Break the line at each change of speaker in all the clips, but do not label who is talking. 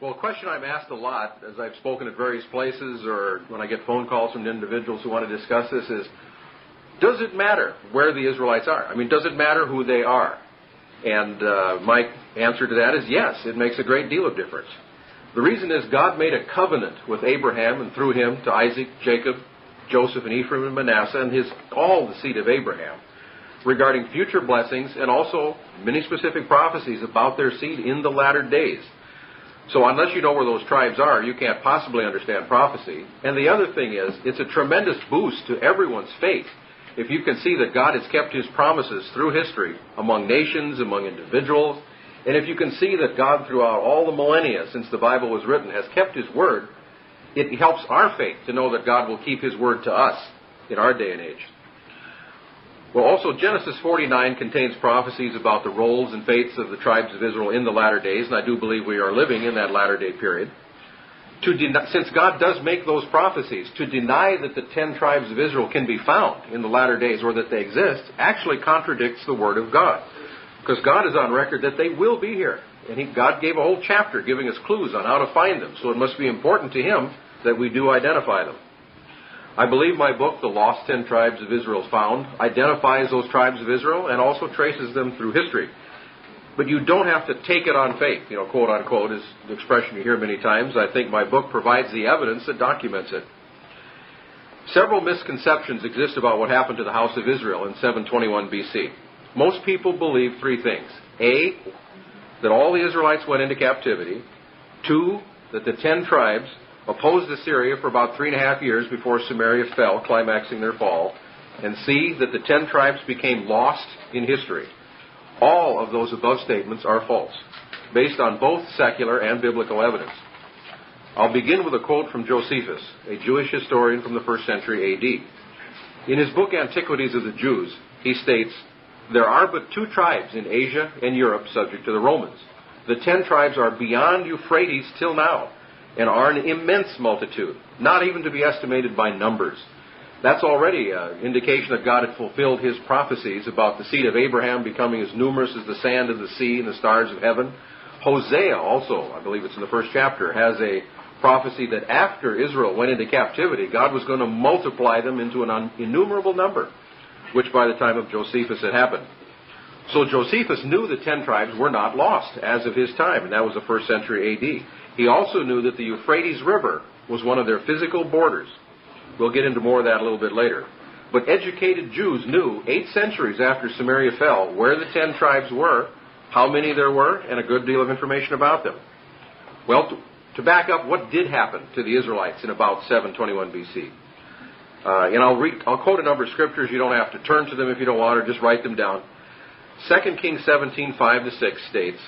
Well, a question I'm asked a lot as I've spoken at various places or when I get phone calls from individuals who want to discuss this is, does it matter where the Israelites are? I mean, does it matter who they are? And my answer to that is yes, it makes a great deal of difference. The reason is God made a covenant with Abraham and through him to Isaac, Jacob, Joseph, and Ephraim and Manasseh and all the seed of Abraham regarding future blessings and also many specific prophecies about their seed in the latter days. So unless you know where those tribes are, you can't possibly understand prophecy. And the other thing is, it's a tremendous boost to everyone's faith if you can see that God has kept His promises through history among nations, among individuals, and if you can see that God throughout all the millennia since the Bible was written has kept His word, it helps our faith to know that God will keep His word to us in our day and age. Well, also Genesis 49 contains prophecies about the roles and fates of the tribes of Israel in the latter days, and I do believe we are living in that latter day period. Since God does make those prophecies, to deny that the 10 tribes of Israel can be found in the latter days or that they exist actually contradicts the Word of God. Because God is on record that they will be here. And God gave a whole chapter giving us clues on how to find them. So it must be important to Him that we do identify them. I believe my book, The Lost 10 Tribes of Israel Found, identifies those tribes of Israel and also traces them through history. But you don't have to take it on faith, quote unquote, is the expression you hear many times. I think my book provides the evidence that documents it. Several misconceptions exist about what happened to the house of Israel in 721 BC. Most people believe three things. A, that all the Israelites went into captivity. 2, that the 10 tribes opposed Assyria for about 3.5 years before Samaria fell, climaxing their fall. And C, that the 10 tribes became lost in history. All of those above statements are false, based on both secular and biblical evidence. I'll begin with a quote from Josephus, a Jewish historian from the 1st century A.D. In his book Antiquities of the Jews, he states, "There are but 2 tribes in Asia and Europe subject to the Romans. The 10 tribes are beyond Euphrates till now, and are an immense multitude, not even to be estimated by numbers." That's already an indication that God had fulfilled His prophecies about the seed of Abraham becoming as numerous as the sand of the sea and the stars of heaven. Hosea also, I believe it's in the 1st chapter, has a prophecy that after Israel went into captivity, God was going to multiply them into an innumerable number, which by the time of Josephus had happened. So Josephus knew the 10 tribes were not lost as of his time, and that was the 1st century A.D. He also knew that the Euphrates River was one of their physical borders. We'll get into more of that a little bit later. But educated Jews knew 8 centuries after Samaria fell where the 10 tribes were, how many there were, and a good deal of information about them. Well, to back up, what did happen to the Israelites in about 721 BC? And I'll quote a number of scriptures. You don't have to turn to them if you don't want, or just write them down. 2 Kings 17, 5-6 states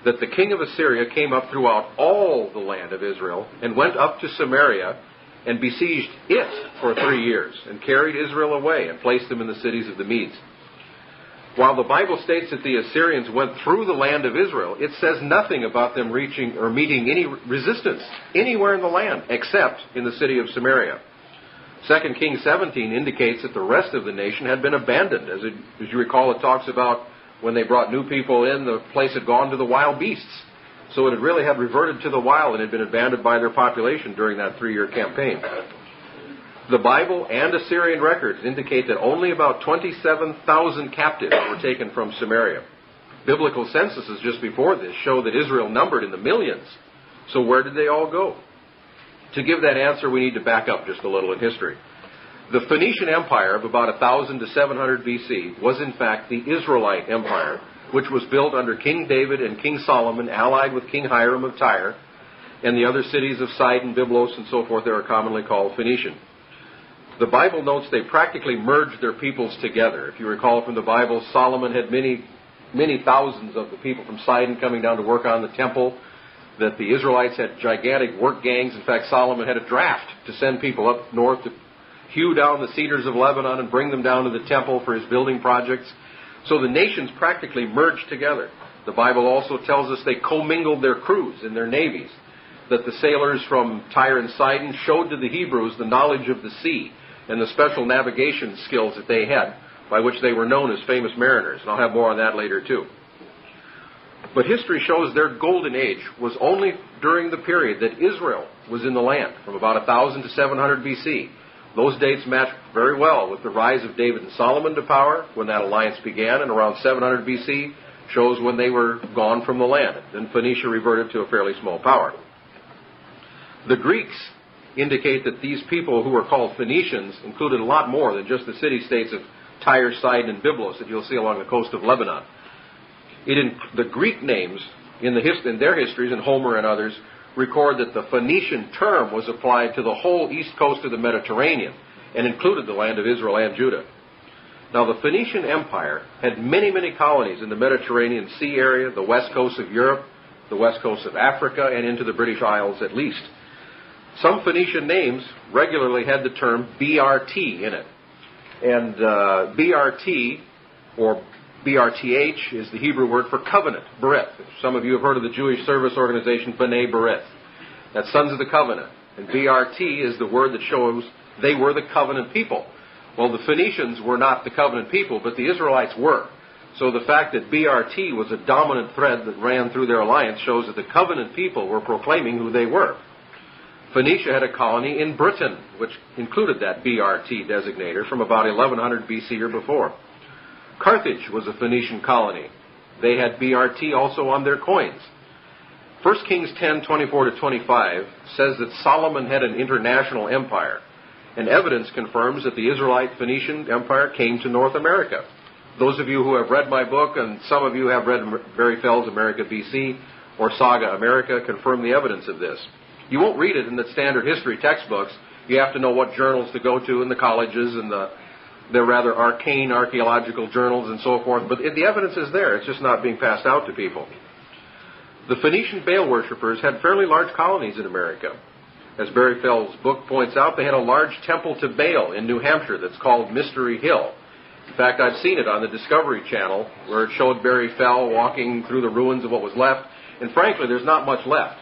that the king of Assyria came up throughout all the land of Israel and went up to Samaria and besieged it for 3 years, and carried Israel away and placed them in the cities of the Medes. While the Bible states that the Assyrians went through the land of Israel, it says nothing about them reaching or meeting any resistance anywhere in the land except in the city of Samaria. 2 Kings 17 indicates that the rest of the nation had been abandoned. As you recall, it talks about when they brought new people in, the place had gone to the wild beasts. So it really had reverted to the wild and had been abandoned by their population during that 3-year campaign. The Bible and Assyrian records indicate that only about 27,000 captives were taken from Samaria. Biblical censuses just before this show that Israel numbered in the millions. So where did they all go? To give that answer, we need to back up just a little in history. The Phoenician Empire of about 1000 to 700 BC was in fact the Israelite Empire, which was built under King David and King Solomon, allied with King Hiram of Tyre, and the other cities of Sidon, Byblos, and so forth that are commonly called Phoenician. The Bible notes they practically merged their peoples together. If you recall from the Bible, Solomon had many thousands of the people from Sidon coming down to work on the temple, that the Israelites had gigantic work gangs. In fact, Solomon had a draft to send people up north to hew down the cedars of Lebanon and bring them down to the temple for his building projects. So the nations practically merged together. The Bible also tells us they commingled their crews and their navies, that the sailors from Tyre and Sidon showed to the Hebrews the knowledge of the sea and the special navigation skills that they had, by which they were known as famous mariners. And I'll have more on that later too. But history shows their golden age was only during the period that Israel was in the land, from about 1000 to 700 BC. Those dates match very well with the rise of David and Solomon to power when that alliance began, and around 700 BC shows when they were gone from the land. Then Phoenicia reverted to a fairly small power. The Greeks indicate that these people who were called Phoenicians included a lot more than just the city-states of Tyre, Sidon, and Byblos that you'll see along the coast of Lebanon. The Greek names in their histories, and Homer and others, record that the Phoenician term was applied to the whole east coast of the Mediterranean and included the land of Israel and Judah. Now, the Phoenician Empire had many, many colonies in the Mediterranean Sea area, the west coast of Europe, the west coast of Africa, and into the British Isles at least. Some Phoenician names regularly had the term BRT in it. And BRT, or BRTH, is the Hebrew word for covenant, Berith. Some of you have heard of the Jewish service organization B'nai Berith. That's Sons of the Covenant. And BRT is the word that shows they were the covenant people. Well, the Phoenicians were not the covenant people, but the Israelites were. So the fact that BRT was a dominant thread that ran through their alliance shows that the covenant people were proclaiming who they were. Phoenicia had a colony in Britain, which included that BRT designator from about 1100 BC or before. Carthage was a Phoenician colony. They had BRT also on their coins. 1 Kings 10:24-25 says that Solomon had an international empire, and evidence confirms that the Israelite Phoenician Empire came to North America. Those of you who have read my book, and some of you have read Barry Fell's America BC or Saga America, confirm the evidence of this. You won't read it in the standard history textbooks. You have to know what journals to go to in the colleges and the rather arcane archaeological journals and so forth. But the evidence is there. It's just not being passed out to people. The Phoenician Baal worshippers had fairly large colonies in America. As Barry Fell's book points out, they had a large temple to Baal in New Hampshire that's called Mystery Hill. In fact, I've seen it on the Discovery Channel, where it showed Barry Fell walking through the ruins of what was left. And frankly, there's not much left,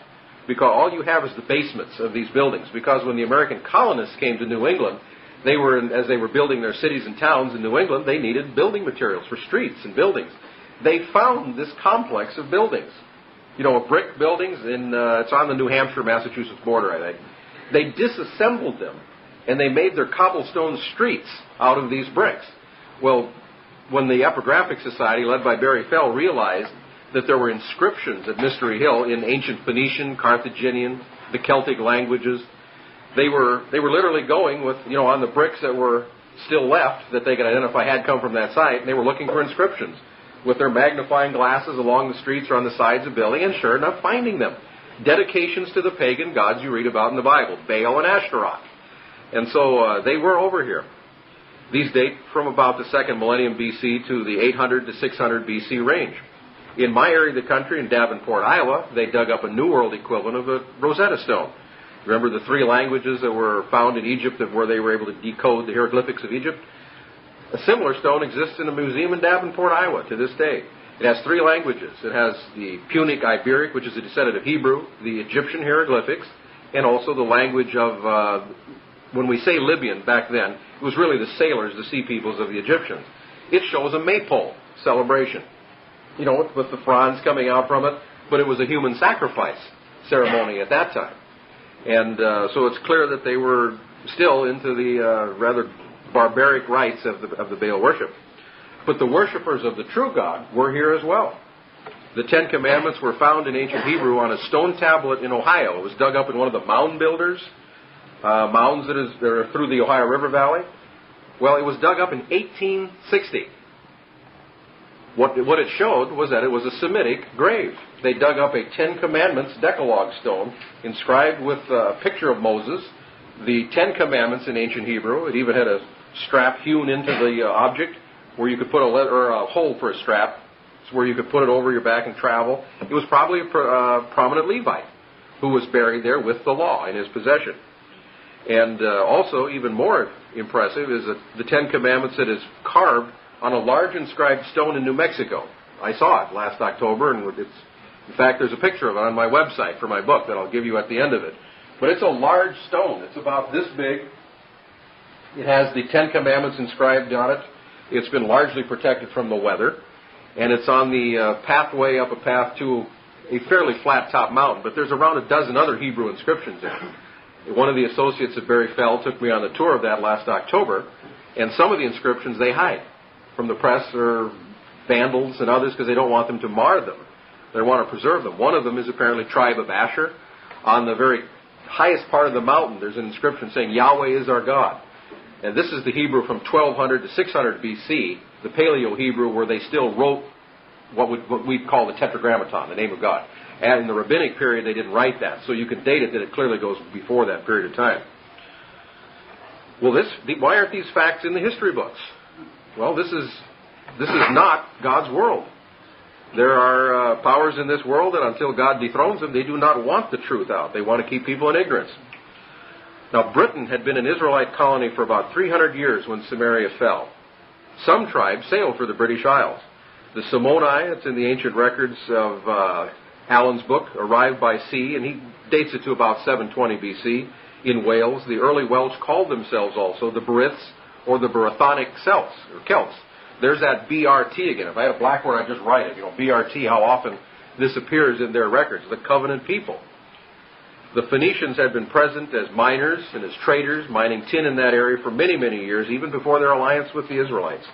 because all you have is the basements of these buildings. Because when the American colonists came to New England, as they were building their cities and towns in New England, they needed building materials for streets and buildings. They found this complex of buildings. Brick buildings, it's on the New Hampshire-Massachusetts border, I think. They disassembled them, and they made their cobblestone streets out of these bricks. Well, when the Epigraphic Society, led by Barry Fell, realized that there were inscriptions at Mystery Hill in ancient Phoenician, Carthaginian, the Celtic languages, they were literally going with, on the bricks that were still left that they could identify had come from that site, and they were looking for inscriptions with their magnifying glasses along the streets or on the sides of building, and sure enough, finding them. Dedications to the pagan gods you read about in the Bible, Baal and Ashtaroth. And so they were over here. These date from about the second millennium BC to the 800 to 600 BC range. In my area of the country, in Davenport, Iowa, they dug up a New World equivalent of a Rosetta Stone. Remember the three languages that were found in Egypt where they were able to decode the hieroglyphics of Egypt? A similar stone exists in a museum in Davenport, Iowa, to this day. It has three languages. It has the Punic Iberic, which is a descendant of Hebrew, the Egyptian hieroglyphics, and also the language of, when we say Libyan back then, it was really the sailors, the sea peoples of the Egyptians. It shows a maypole celebration, with the fronds coming out from it, but it was a human sacrifice ceremony at that time. And so it's clear that they were still into the rather barbaric rites of the Baal worship. But the worshippers of the true God were here as well. The Ten Commandments were found in ancient Hebrew on a stone tablet in Ohio. It was dug up in one of the mound builders, mounds that are through the Ohio River Valley. Well, it was dug up in 1860. What it showed was that it was a Semitic grave. They dug up a Ten Commandments Decalogue stone inscribed with a picture of Moses, the Ten Commandments in ancient Hebrew. It even had a strap hewn into the object where you could put a hole for a strap, where you could put it over your back and travel. It was probably a prominent Levite who was buried there with the law in his possession. And also, even more impressive is that the Ten Commandments that is carved on a large inscribed stone in New Mexico. I saw it last October, and in fact, there's a picture of it on my website for my book that I'll give you at the end of it. But it's a large stone. It's about this big. It has the Ten Commandments inscribed on it. It's been largely protected from the weather. and it's on the pathway up a path to a fairly flat-top mountain, but there's around a dozen other Hebrew inscriptions there. One of the associates at Barry Fell took me on the tour of that last October, and some of the inscriptions they hide from the press or vandals and others because they don't want them to mar them. They want to preserve them. One of them is apparently tribe of Asher. On the very highest part of the mountain, there's an inscription saying, Yahweh is our God. And this is the Hebrew from 1200 to 600 BC, the Paleo-Hebrew, where they still wrote what we call the Tetragrammaton, the name of God. And in the rabbinic period, they didn't write that. So you can date it that it clearly goes before that period of time. Well, why aren't these facts in the history books? Well, this is not God's world. There are powers in this world that until God dethrones them, they do not want the truth out. They want to keep people in ignorance. Now, Britain had been an Israelite colony for about 300 years when Samaria fell. Some tribes sailed for the British Isles. The Simonai, it's in the ancient records of Allen's book, arrived by sea, and he dates it to about 720 BC in Wales. The early Welsh called themselves also the Beriths or the Brythonic Celts. There's that BRT again. If I had a blackboard, I'd just write it. BRT, how often this appears in their records, the covenant people. The Phoenicians had been present as miners and as traders, mining tin in that area for many, many years, even before their alliance with the Israelites.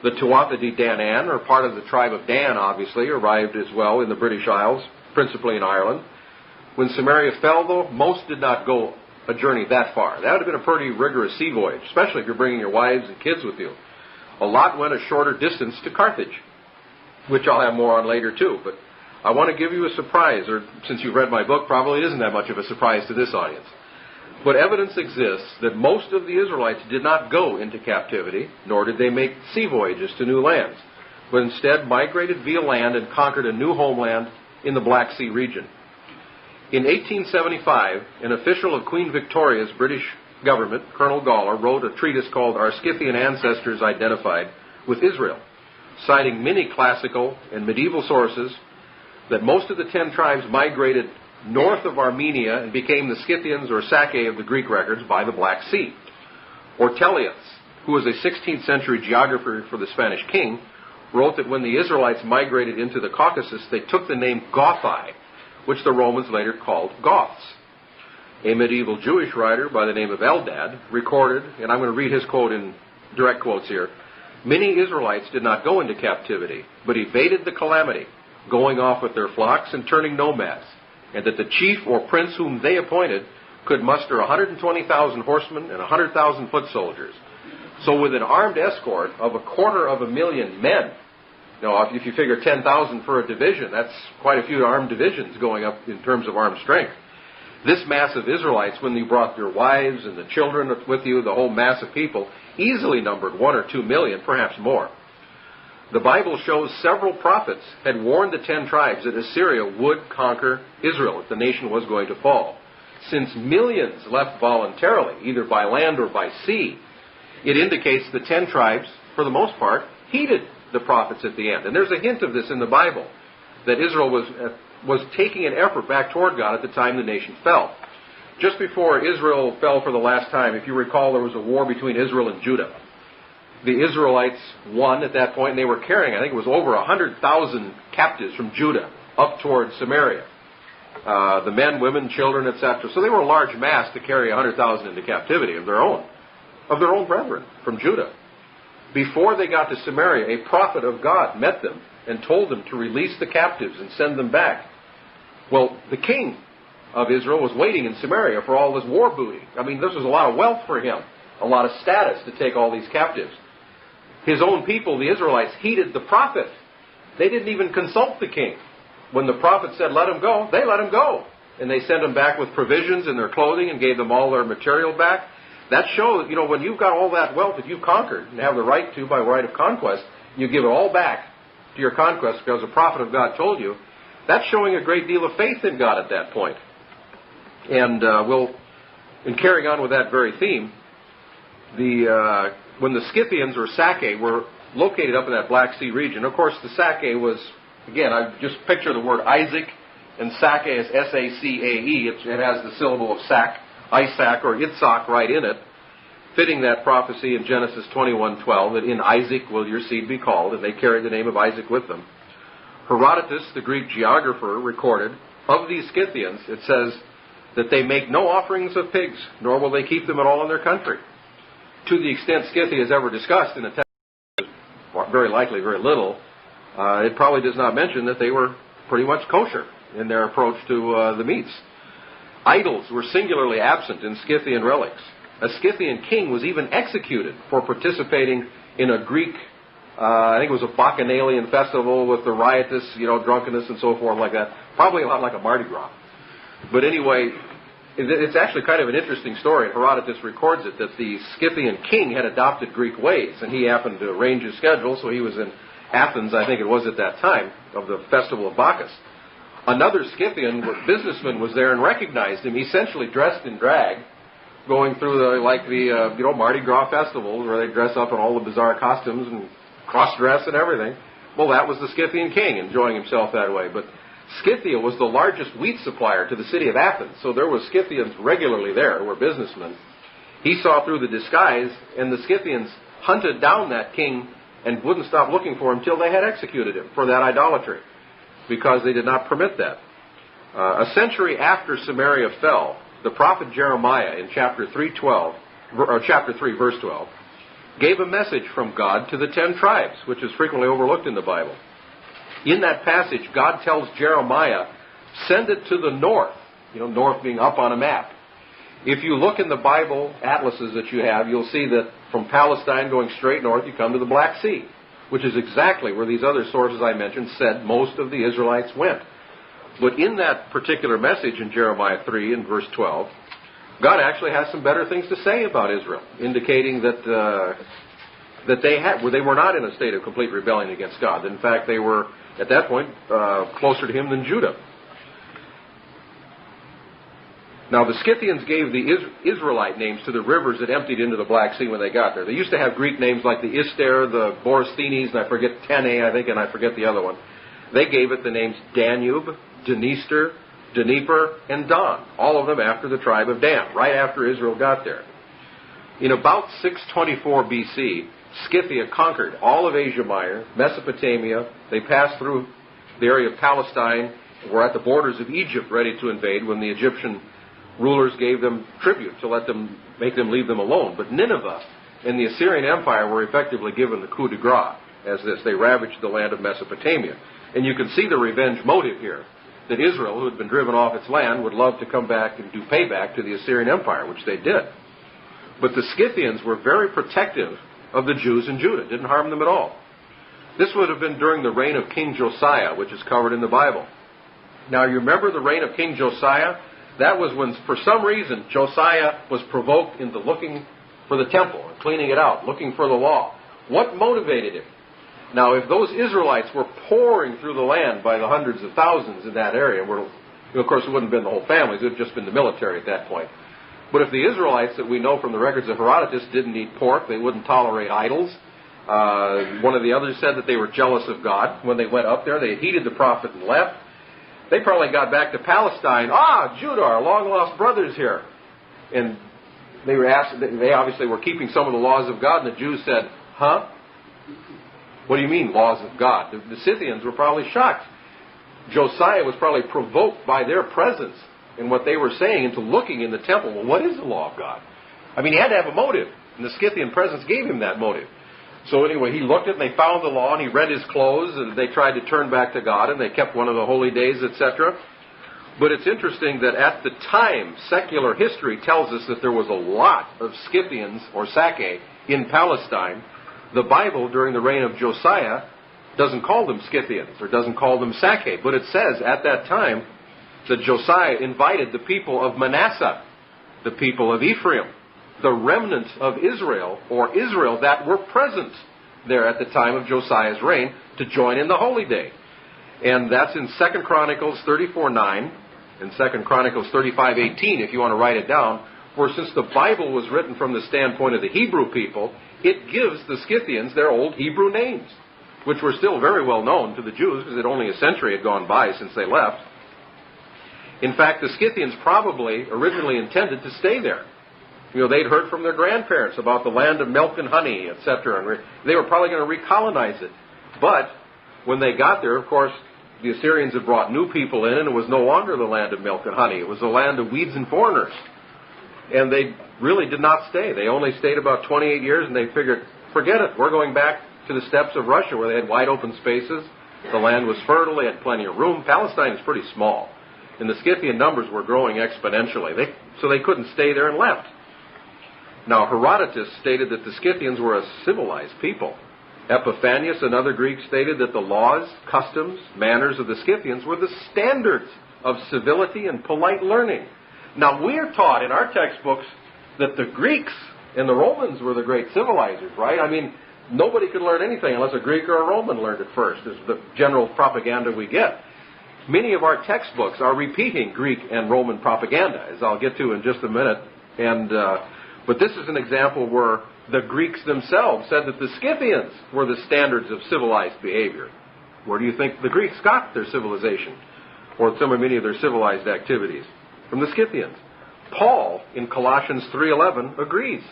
The Tuatha De Danann, or part of the tribe of Dan, obviously, arrived as well in the British Isles, principally in Ireland. When Samaria fell, though, most did not go a journey that far. That would have been a pretty rigorous sea voyage, especially if you're bringing your wives and kids with you. A lot went a shorter distance to Carthage, which I'll have more on later too. But I want to give you a surprise, or since you've read my book, probably it isn't that much of a surprise to this audience. But evidence exists that most of the Israelites did not go into captivity, nor did they make sea voyages to new lands, but instead migrated via land and conquered a new homeland in the Black Sea region. In 1875, an official of Queen Victoria's British government, Colonel Gawler, wrote a treatise called Our Scythian Ancestors Identified with Israel, citing many classical and medieval sources that most of the 10 tribes migrated north of Armenia and became the Scythians or Sacae of the Greek records by the Black Sea. Ortelius, who was a 16th century geographer for the Spanish king, wrote that when the Israelites migrated into the Caucasus, they took the name Gothi, which the Romans later called Goths. A medieval Jewish writer by the name of Eldad recorded, and I'm going to read his quote in direct quotes here, many Israelites did not go into captivity, but evaded the calamity, going off with their flocks and turning nomads, and that the chief or prince whom they appointed could muster 120,000 horsemen and 100,000 foot soldiers. So with an armed escort of 250,000 men, if you figure 10,000 for a division, that's quite a few armed divisions going up in terms of armed strength. This mass of Israelites, when you brought your wives and the children with you, the whole mass of people, easily numbered 1 or 2 million, perhaps more. The Bible shows several prophets had warned the 10 tribes that Assyria would conquer Israel if the nation was going to fall. Since millions left voluntarily, either by land or by sea, it indicates the 10 tribes, for the most part, heeded the prophets at the end. And there's a hint of this in the Bible, that Israel was taking an effort back toward God at the time the nation fell. Just before Israel fell for the last time, if you recall, there was a war between Israel and Judah. The Israelites won at that point, and they were carrying, I think it was over 100,000 captives from Judah up towards Samaria. The men, women, children, etc. So they were a large mass to carry 100,000 into captivity of their own brethren from Judah. Before they got to Samaria, a prophet of God met them and told them to release the captives and send them back. Well, the king of Israel was waiting in Samaria for all this war booty. I mean, this was a lot of wealth for him, a lot of status to take all these captives. His own people, the Israelites, heeded the prophet. They didn't even consult the king. When the prophet said, let him go, they let him go. And they sent him back with provisions and their clothing and gave them all their material back. That shows, when you've got all that wealth that you've conquered and have the right to by right of conquest, you give it all back to your conquest because the prophet of God told you, that's showing a great deal of faith in God at that point. And in carrying on with that very theme, when the Scythians or Sacae were located up in that Black Sea region, of course the Sacae was, again, I just picture the word Isaac, and Sacae is S-A-C-A-E. It has the syllable of sac, Isaac or Itzhak right in it. fitting that prophecy in Genesis 21:12, that in Isaac will your seed be called, and they carried the name of Isaac with them. Herodotus, the Greek geographer, recorded, of these Scythians, it says that they make no offerings of pigs, nor will they keep them at all in their country. To the extent Scythia is ever discussed in a text, very likely very little, it probably does not mention that they were pretty much kosher in their approach to the meats. Idols were singularly absent in Scythian relics. A Scythian king was even executed for participating in a Greek, I think it was a Bacchanalian festival with the riotous, drunkenness and so forth like that. Probably a lot like a Mardi Gras. But anyway, it's actually kind of an interesting story, and Herodotus records it, that the Scythian king had adopted Greek ways, and he happened to arrange his schedule, so he was in Athens, I think it was at that time, of the festival of Bacchus. Another Scythian businessman was there and recognized him, essentially dressed in drag, going through the Mardi Gras festivals where they dress up in all the bizarre costumes and cross-dress and everything. Well, that was the Scythian king enjoying himself that way. But Scythia was the largest wheat supplier to the city of Athens, so there were Scythians regularly there who were businessmen. He saw through the disguise, and the Scythians hunted down that king and wouldn't stop looking for him until they had executed him for that idolatry, because they did not permit that. A century after Samaria fell, the prophet Jeremiah in chapter 3, verse 12, gave a message from God to the 10 tribes, which is frequently overlooked in the Bible. In that passage, God tells Jeremiah, send it to the north, north being up on a map. If you look in the Bible atlases that you have, you'll see that from Palestine going straight north, you come to the Black Sea, which is exactly where these other sources I mentioned said most of the Israelites went. But in that particular message in Jeremiah 3 and verse 12, God actually has some better things to say about Israel, indicating that they were not in a state of complete rebellion against God. In fact, they were, at that point, closer to Him than Judah. Now, the Scythians gave the Israelite names to the rivers that emptied into the Black Sea when they got there. They used to have Greek names like the Ister, the Borysthenes, and I forget Tene, I think, and I forget the other one. They gave it the names Danube, Dniester, Dnieper, and Don, all of them after the tribe of Dan, right after Israel got there. In about 624 BC, Scythia conquered all of Asia Minor, Mesopotamia. They passed through the area of Palestine, were at the borders of Egypt ready to invade when the Egyptian rulers gave them tribute to make them leave them alone. But Nineveh and the Assyrian Empire were effectively given the coup de grace as this. They ravaged the land of Mesopotamia. And you can see the revenge motive here, that Israel, who had been driven off its land, would love to come back and do payback to the Assyrian Empire, which they did. But the Scythians were very protective of the Jews in Judah, didn't harm them at all. This would have been during the reign of King Josiah, which is covered in the Bible. Now, you remember the reign of King Josiah? That was when, for some reason, Josiah was provoked into looking for the temple and cleaning it out, looking for the law. What motivated him? Now, if those Israelites were pouring through the land by the hundreds of thousands in that area, of course, it wouldn't have been the whole families, it would have just been the military at that point. But if the Israelites that we know from the records of Herodotus didn't eat pork, they wouldn't tolerate idols. One of the others said that they were jealous of God. When they went up there, they had heeded the prophet and left. They probably got back to Palestine. Judah, our long-lost brothers here. And they obviously were keeping some of the laws of God, and the Jews said, huh? What do you mean, laws of God? The Scythians were probably shocked. Josiah was probably provoked by their presence and what they were saying into looking in the temple. Well, what is the law of God? I mean, he had to have a motive, and the Scythian presence gave him that motive. So anyway, he looked at it, and they found the law, and he rent his clothes, and they tried to turn back to God, and they kept one of the holy days, etc. But it's interesting that at the time, secular history tells us that there was a lot of Scythians, or Sacae, in Palestine. The Bible, during the reign of Josiah, doesn't call them Scythians, or doesn't call them Sacae, but it says at that time that Josiah invited the people of Manasseh, the people of Ephraim, the remnant of Israel, or Israel that were present there at the time of Josiah's reign, to join in the holy day. And that's in 2 Chronicles 34:9 and 2 Chronicles 35:18, if you want to write it down, where since the Bible was written from the standpoint of the Hebrew people, it gives the Scythians their old Hebrew names, which were still very well known to the Jews, because only a century had gone by since they left. In fact, the Scythians probably originally intended to stay there. They'd heard from their grandparents about the land of milk and honey, etc. And they were probably going to recolonize it. But when they got there, of course, the Assyrians had brought new people in, and it was no longer the land of milk and honey. It was the land of weeds and foreigners. And they really did not stay. They only stayed about 28 years, and they figured, forget it. We're going back to the steppes of Russia, where they had wide open spaces. The land was fertile. They had plenty of room. Palestine is pretty small. And the Scythian numbers were growing exponentially. So they couldn't stay there and left. Now, Herodotus stated that the Scythians were a civilized people. Epiphanius, another Greek, stated that the laws, customs, manners of the Scythians were the standards of civility and polite learning. Now, we are taught in our textbooks that the Greeks and the Romans were the great civilizers, right? I mean, nobody could learn anything unless a Greek or a Roman learned it first, is the general propaganda we get. Many of our textbooks are repeating Greek and Roman propaganda, as I'll get to in just a minute. But this is an example where the Greeks themselves said that the Scythians were the standards of civilized behavior. Where do you think the Greeks got their civilization, or many of their civilized activities? From the Scythians. Paul, in Colossians 3:11, agrees.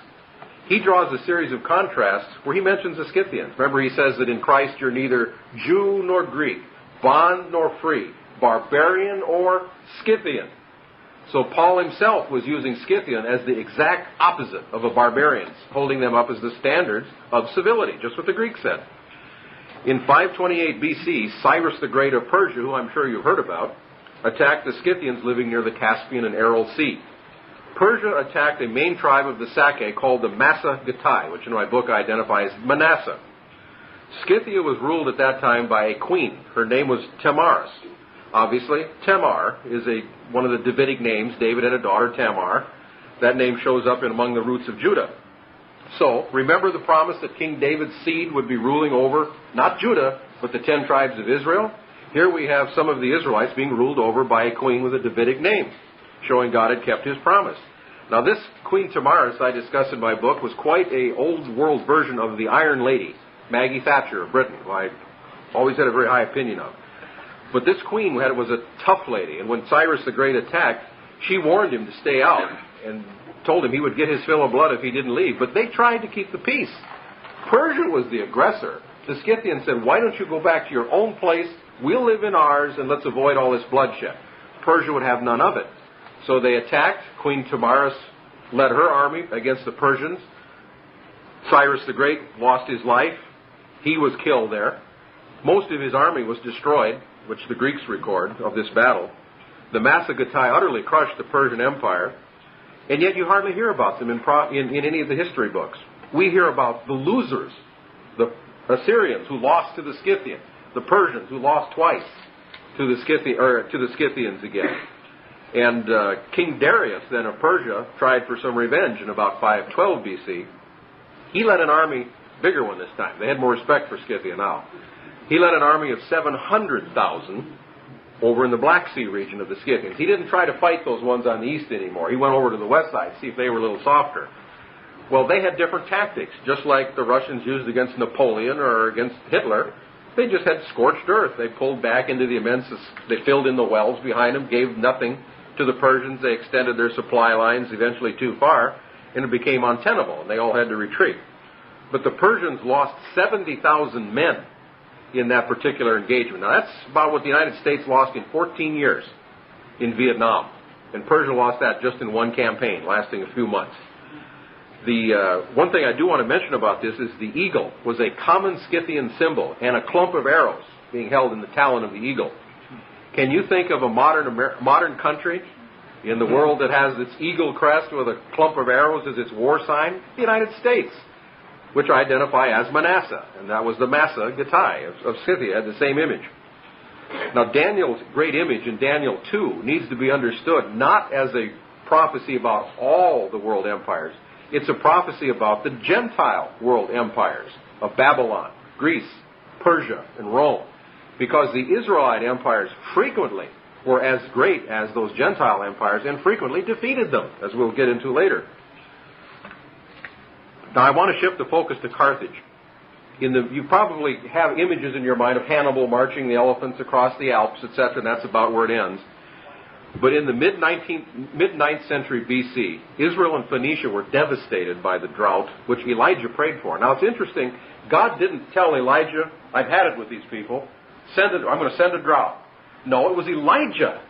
He draws a series of contrasts where he mentions the Scythians. Remember, he says that in Christ you're neither Jew nor Greek, bond nor free, barbarian or Scythian. So Paul himself was using Scythian as the exact opposite of a barbarian, holding them up as the standards of civility, just what the Greeks said. In 528 BC, Cyrus the Great of Persia, who I'm sure you've heard about, attacked the Scythians living near the Caspian and Aral Sea. Persia attacked a main tribe of the Sake called the Massa Getae, which in my book I identify as Manasseh. Scythia was ruled at that time by a queen. Her name was Tamaris. Obviously, Tamar is one of the Davidic names. David had a daughter, Tamar. That name shows up among the roots of Judah. So, remember the promise that King David's seed would be ruling over, not Judah, but the 10 tribes of Israel? Here we have some of the Israelites being ruled over by a queen with a Davidic name, showing God had kept his promise. Now, this Queen Tamaris I discuss in my book was quite an old world version of the Iron Lady, Maggie Thatcher of Britain, who I always had a very high opinion of. But this queen was a tough lady, and when Cyrus the Great attacked, she warned him to stay out and told him he would get his fill of blood if he didn't leave. But they tried to keep the peace. Persia was the aggressor. The Scythians said, why don't you go back to your own place, we'll live in ours, and let's avoid all this bloodshed. Persia would have none of it. So they attacked. Queen Tamaris led her army against the Persians. Cyrus the Great lost his life. He was killed there. Most of his army was destroyed, which the Greeks record of this battle. The Massa Getae utterly crushed the Persian Empire, and yet you hardly hear about them in any of the history books. We hear about the losers, the Assyrians who lost to the Scythians, the Persians who lost twice to the Scythians again. And King Darius, then of Persia, tried for some revenge in about 512 BC. He led an army, bigger one this time. They had more respect for Scythia now. He led an army of 700,000 over in the Black Sea region of the Scythians. He didn't try to fight those ones on the east anymore. He went over to the west side to see if they were a little softer. Well, they had different tactics, just like the Russians used against Napoleon or against Hitler. They just had scorched earth. They pulled back into the they filled in the wells behind them, gave nothing to the Persians. They extended their supply lines eventually too far, and it became untenable, and they all had to retreat. But the Persians lost 70,000 men in that particular engagement. Now, that's about what the United States lost in 14 years in Vietnam. And Persia lost that just in one campaign, lasting a few months. The one thing I do want to mention about this is the eagle was a common Scythian symbol and a clump of arrows being held in the talon of the eagle. Can you think of a modern country in the world that has its eagle crest with a clump of arrows as its war sign? The United States, which I identify as Manasseh, and that was the Massa Getae of Scythia, had the same image. Now, Daniel's great image in Daniel 2 needs to be understood not as a prophecy about all the world empires. It's a prophecy about the Gentile world empires of Babylon, Greece, Persia, and Rome, because the Israelite empires frequently were as great as those Gentile empires and frequently defeated them, as we'll get into later. Now, I want to shift the focus to Carthage. You probably have images in your mind of Hannibal marching the elephants across the Alps, etc., and that's about where it ends. But in the mid-9th century BC, Israel and Phoenicia were devastated by the drought, which Elijah prayed for. Now it's interesting, God didn't tell Elijah, I've had it with these people, I'm going to send a drought. No, it was Elijah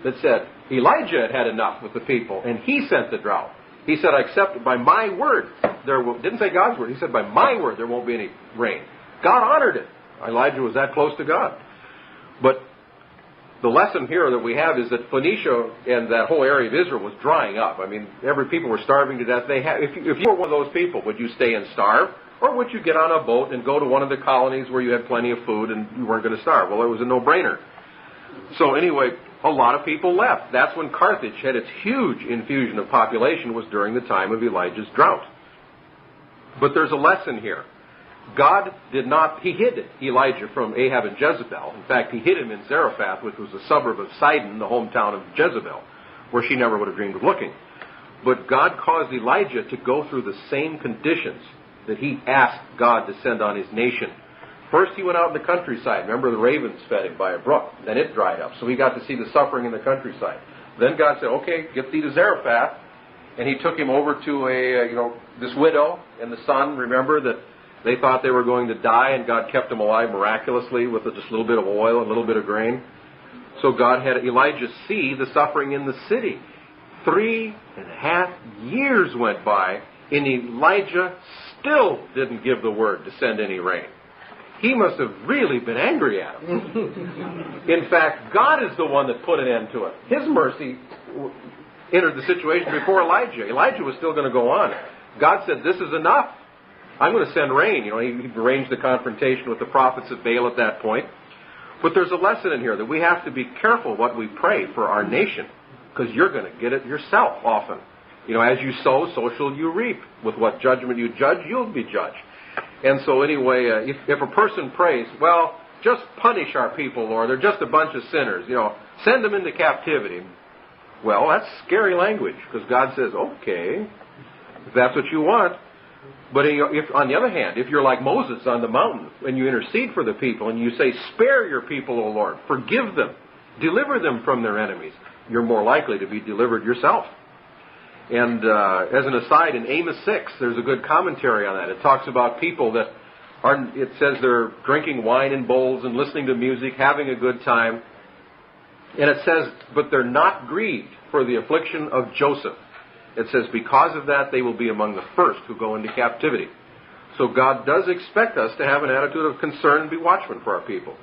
that said, Elijah had had enough with the people, and he sent the drought. He said, I accept it by my word. Didn't say God's word. He said, by my word, there won't be any rain. God honored it. Elijah was that close to God. But the lesson here that we have is that Phoenicia and that whole area of Israel was drying up. I mean, every people were starving to death. If you were one of those people, would you stay and starve? Or would you get on a boat and go to one of the colonies where you had plenty of food and you weren't going to starve? Well, it was a no-brainer. So anyway, a lot of people left. That's when Carthage had its huge infusion of population, was during the time of Elijah's drought. But there's a lesson here. God did not, he hid Elijah from Ahab and Jezebel. In fact, he hid him in Zarephath, which was a suburb of Sidon, the hometown of Jezebel, where she never would have dreamed of looking. But God caused Elijah to go through the same conditions that he asked God to send on his nation. First, he went out in the countryside. Remember, the ravens fed him by a brook. Then it dried up. So he got to see the suffering in the countryside. Then God said, okay, get thee to Zarephath. And he took him over to this widow and the son. Remember that they thought they were going to die, and God kept them alive miraculously with just a little bit of oil and a little bit of grain. So God had Elijah see the suffering in the city. 3.5 years went by, and Elijah still didn't give the word to send any rain. He must have really been angry at him. In fact, God is the one that put an end to it. His mercy entered the situation before Elijah. Elijah was still going to go on. God said, this is enough. I'm going to send rain. He arranged the confrontation with the prophets of Baal at that point. But there's a lesson in here that we have to be careful what we pray for our nation, because you're going to get it yourself often. As you sow, so shall you reap. With what judgment you judge, you'll be judged. And so anyway, if a person prays, well, just punish our people, Lord. They're just a bunch of sinners. Send them into captivity. Well, that's scary language, because God says, okay, if that's what you want. But on the other hand, if you're like Moses on the mountain and you intercede for the people and you say, spare your people, O Lord, forgive them, deliver them from their enemies, you're more likely to be delivered yourself. And as an aside, in Amos 6, there's a good commentary on that. It talks about people that it says they're drinking wine in bowls and listening to music, having a good time. And it says, but they're not grieved for the affliction of Joseph. It says, because of that, they will be among the first who go into captivity. So God does expect us to have an attitude of concern and be watchmen for our people.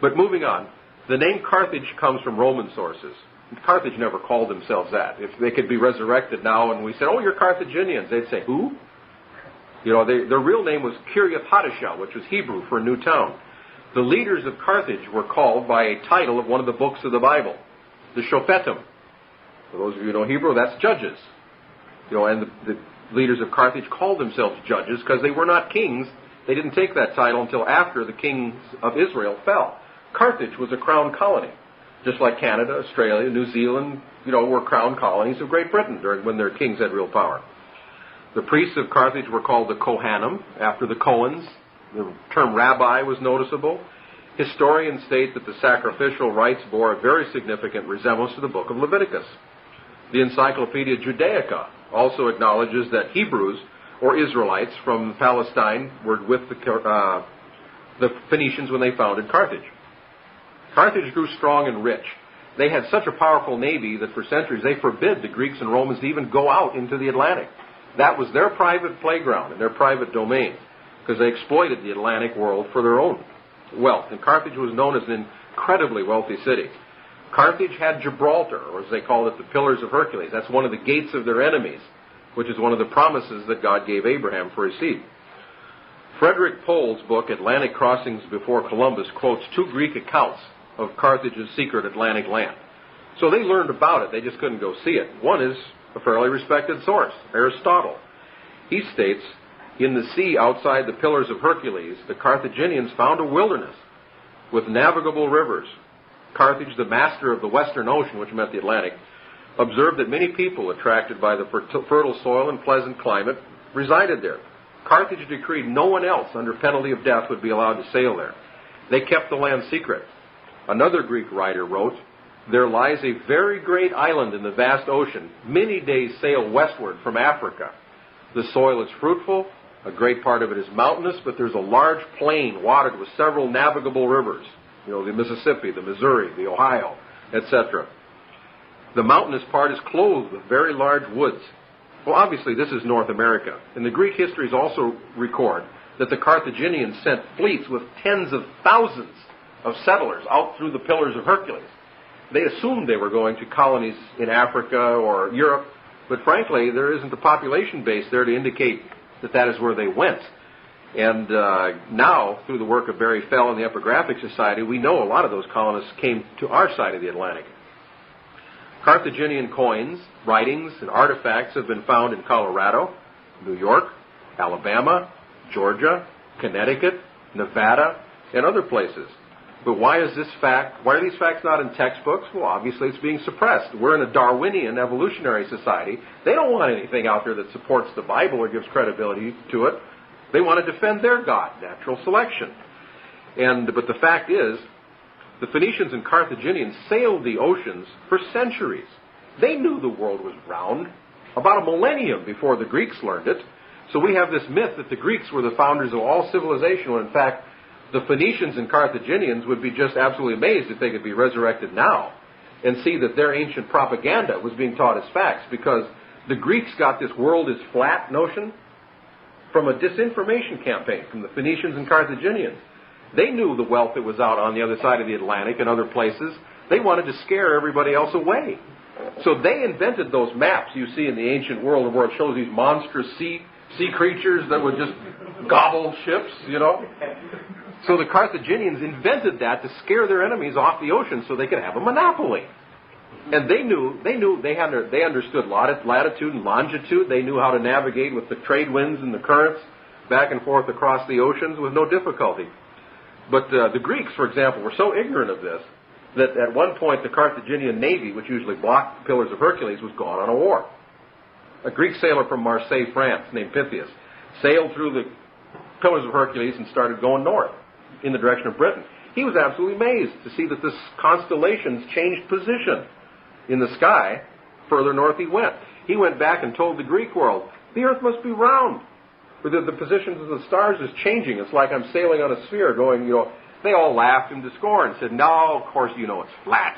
But moving on, the name Carthage comes from Roman sources. Carthage never called themselves that. If they could be resurrected now and we said, oh, you're Carthaginians, they'd say, who? Their real name was Kiriath Hadashah, which was Hebrew for a new town. The leaders of Carthage were called by a title of one of the books of the Bible, the Shofetim. For those of you who know Hebrew, that's judges. And the leaders of Carthage called themselves judges because they were not kings. They didn't take that title until after the kings of Israel fell. Carthage was a crown colony, just like Canada, Australia, New Zealand, were crown colonies of Great Britain when their kings had real power. The priests of Carthage were called the Kohanim, after the Cohens. The term rabbi was noticeable. Historians state that the sacrificial rites bore a very significant resemblance to the book of Leviticus. The Encyclopedia Judaica also acknowledges that Hebrews, or Israelites from Palestine, were with the Phoenicians when they founded Carthage. Carthage grew strong and rich. They had such a powerful navy that for centuries they forbid the Greeks and Romans to even go out into the Atlantic. That was their private playground and their private domain, because they exploited the Atlantic world for their own wealth. And Carthage was known as an incredibly wealthy city. Carthage had Gibraltar, or as they called it, the Pillars of Hercules. That's one of the gates of their enemies, which is one of the promises that God gave Abraham for his seed. Frederick Pohl's book, Atlantic Crossings Before Columbus, quotes 2 Greek accounts of Carthage's secret Atlantic land. So they learned about it, they just couldn't go see it. One is a fairly respected source, Aristotle. He states, in the sea outside the Pillars of Hercules, the Carthaginians found a wilderness with navigable rivers. Carthage, the master of the Western Ocean, which meant the Atlantic, observed that many people attracted by the fertile soil and pleasant climate resided there. Carthage decreed no one else, under penalty of death, would be allowed to sail there. They kept the land secret. Another Greek writer wrote, there lies a very great island in the vast ocean, many days' sail westward from Africa. The soil is fruitful, a great part of it is mountainous, but there's a large plain watered with several navigable rivers, the Mississippi, the Missouri, the Ohio, etc. The mountainous part is clothed with very large woods. Well, obviously, this is North America. And the Greek histories also record that the Carthaginians sent fleets with tens of thousands of settlers out through the Pillars of Hercules. They assumed they were going to colonies in Africa or Europe, but frankly, there isn't a population base there to indicate that that is where they went. And now, through the work of Barry Fell and the Epigraphic Society, we know a lot of those colonists came to our side of the Atlantic. Carthaginian coins, writings, and artifacts have been found in Colorado, New York, Alabama, Georgia, Connecticut, Nevada, and other places. But why are these facts not in textbooks? Well, obviously it's being suppressed. We're in a Darwinian evolutionary society. They don't want anything out there that supports the Bible or gives credibility to it. They want to defend their God, natural selection. But the fact is, the Phoenicians and Carthaginians sailed the oceans for centuries. They knew the world was round about a millennium before the Greeks learned it. So we have this myth that the Greeks were the founders of all civilization, when in fact the Phoenicians and Carthaginians would be just absolutely amazed if they could be resurrected now and see that their ancient propaganda was being taught as facts, because the Greeks got this world is flat notion from a disinformation campaign from the Phoenicians and Carthaginians. They knew the wealth that was out on the other side of the Atlantic and other places. They wanted to scare everybody else away. So they invented those maps you see in the ancient world where it shows these monstrous sea creatures that would just gobble ships, So the Carthaginians invented that to scare their enemies off the ocean so they could have a monopoly. And they understood latitude and longitude. They knew how to navigate with the trade winds and the currents back and forth across the oceans with no difficulty. But the Greeks, for example, were so ignorant of this that at one point the Carthaginian navy, which usually blocked the Pillars of Hercules, was gone on a war. A Greek sailor from Marseille, France, named Pythias, sailed through the Pillars of Hercules and started going north in the direction of Britain. He was absolutely amazed to see that the constellations changed position in the sky. Further north he went. He went back and told the Greek world, the earth must be round. The positions of the stars is changing. It's like I'm sailing on a sphere going, They all laughed him to scorn and said, no, of course it's flat.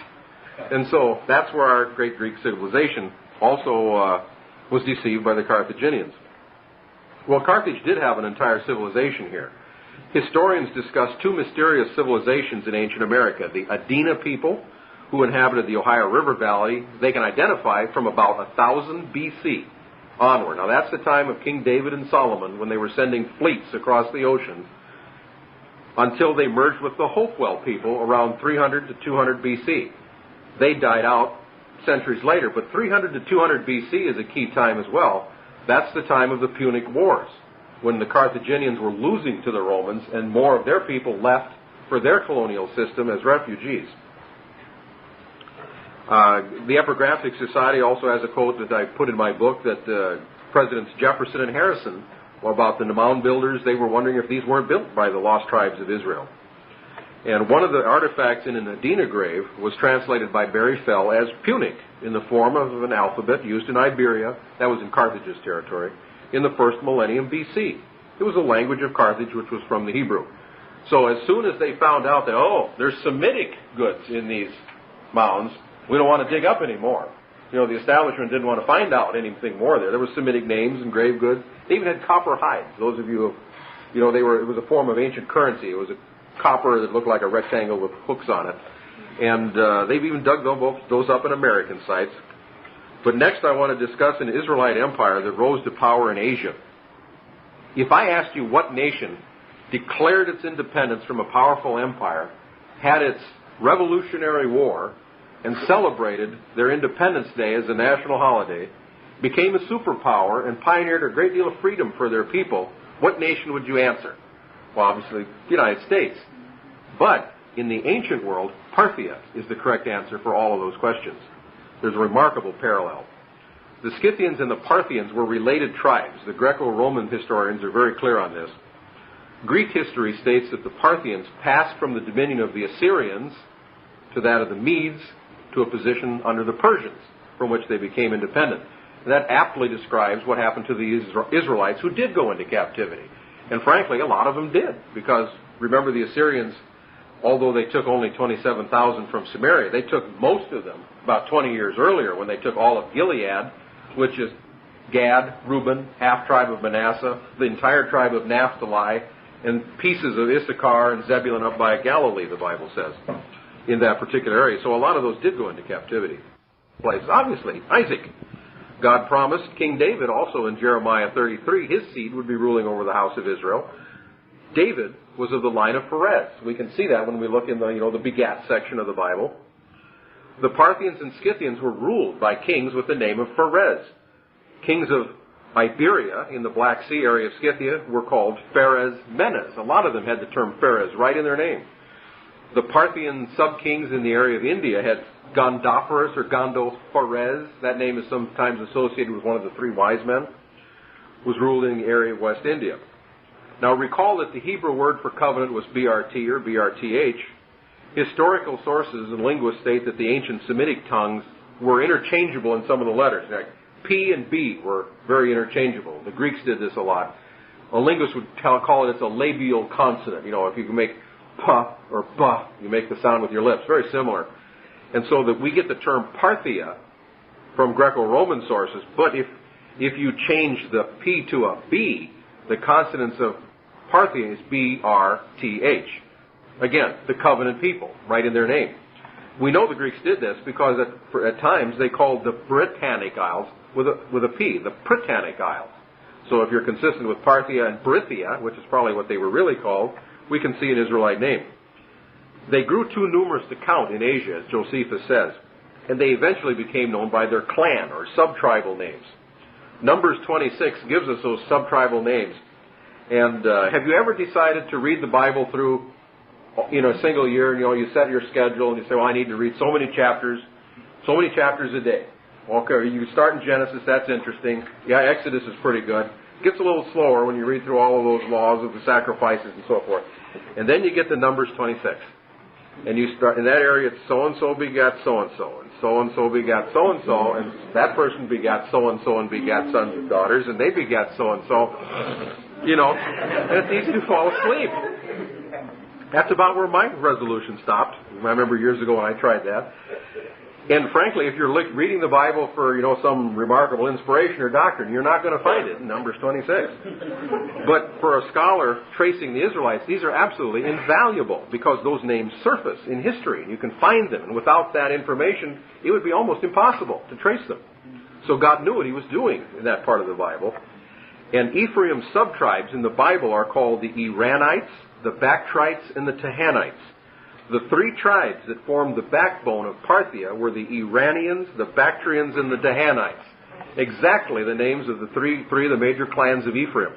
And so that's where our great Greek civilization also was deceived by the Carthaginians. Well, Carthage did have an entire civilization here. Historians discuss two mysterious civilizations in ancient America. The Adena people, who inhabited the Ohio River Valley, they can identify from about 1000 BC onward. Now that's the time of King David and Solomon, when they were sending fleets across the ocean, until they merged with the Hopewell people around 300 to 200 BC. They died out centuries later, but 300 to 200 BC is a key time as well. That's the time of the Punic Wars, when the Carthaginians were losing to the Romans and more of their people left for their colonial system as refugees. The Epigraphic Society also has a quote that I put in my book that Presidents Jefferson and Harrison, about the mound builders, they were wondering if these weren't built by the lost tribes of Israel. And one of the artifacts in an Adena grave was translated by Barry Fell as Punic, in the form of an alphabet used in Iberia, that was in Carthage's territory, in the first millennium BC. It was a language of Carthage which was from the Hebrew. So as soon as they found out that, there's Semitic goods in these mounds, we don't want to dig up anymore. The establishment didn't want to find out anything more there. There were Semitic names and grave goods. They even had copper hides. Those of you who, it was a form of ancient currency. It was a copper that looked like a rectangle with hooks on it. And they've even dug those up in American sites. But next I want to discuss an Israelite empire that rose to power in Asia. If I asked you what nation declared its independence from a powerful empire, had its Revolutionary War, and celebrated their Independence Day as a national holiday, became a superpower, and pioneered a great deal of freedom for their people, what nation would you answer? Well, obviously, the United States. But in the ancient world, Parthia is the correct answer for all of those questions. There's a remarkable parallel. The Scythians and the Parthians were related tribes. The Greco-Roman historians are very clear on this. Greek history states that the Parthians passed from the dominion of the Assyrians to that of the Medes, to a position under the Persians, from which they became independent. And that aptly describes what happened to the Israelites who did go into captivity. And frankly, a lot of them did, because remember the Assyrians, although they took only 27,000 from Samaria, they took most of them about 20 years earlier when they took all of Gilead, which is Gad, Reuben, half tribe of Manasseh, the entire tribe of Naphtali, and pieces of Issachar and Zebulun up by Galilee, the Bible says, in that particular area. So a lot of those did go into captivity. Places. Obviously, Isaac. God promised King David also in Jeremiah 33, his seed would be ruling over the house of Israel. David was of the line of Perez. We can see that when we look in the begat section of the Bible. The Parthians and Scythians were ruled by kings with the name of Perez. Kings of Iberia in the Black Sea area of Scythia were called Phares Menes. A lot of them had the term Phares right in their name. The Parthian sub-kings in the area of India had Gondophares or Gondophares. That name is sometimes associated with one of the three wise men. Was ruled in the area of West India. Now recall that the Hebrew word for covenant was BRT or BRTH. Historical sources and linguists state that the ancient Semitic tongues were interchangeable in some of the letters. Like P and B were very interchangeable. The Greeks did this a lot. A linguist would call it it's a labial consonant. If you can make pa or ba, you make the sound with your lips. Very similar. And so that we get the term Parthia from Greco-Roman sources, but if you change the P to a B, the consonants of Parthia is B-R-T-H. Again, the covenant people, right in their name. We know the Greeks did this because at times they called the Britannic Isles with a P, the Britannic Isles. So if you're consistent with Parthia and Brythia, which is probably what they were really called, we can see an Israelite name. They grew too numerous to count in Asia, as Josephus says, and they eventually became known by their clan or sub-tribal names. Numbers 26 gives us those sub-tribal names. And have you ever decided to read the Bible through in a single year? You set your schedule and you say, well, I need to read so many chapters a day. Okay, you start in Genesis, that's interesting. Yeah, Exodus is pretty good. It gets a little slower when you read through all of those laws of the sacrifices and so forth. And then you get to Numbers 26. And you start in that area, it's so-and-so begat so-and-so, and so-and-so begat so-and-so, and that person begat so-and-so and begat sons and daughters, and they begat so-and-so. And it's easy to fall asleep. That's about where my resolution stopped. I remember years ago when I tried that. And frankly, if you're reading the Bible for, some remarkable inspiration or doctrine, you're not going to find it in Numbers 26. But for a scholar tracing the Israelites, these are absolutely invaluable because those names surface in history. You can find them. And without that information, it would be almost impossible to trace them. So God knew what he was doing in that part of the Bible. And Ephraim's sub-tribes in the Bible are called the Iranites, the Bactrites, and the Tahanites. The three tribes that formed the backbone of Parthia were the Iranians, the Bactrians, and the Tahanites. Exactly the names of the three of the major clans of Ephraim.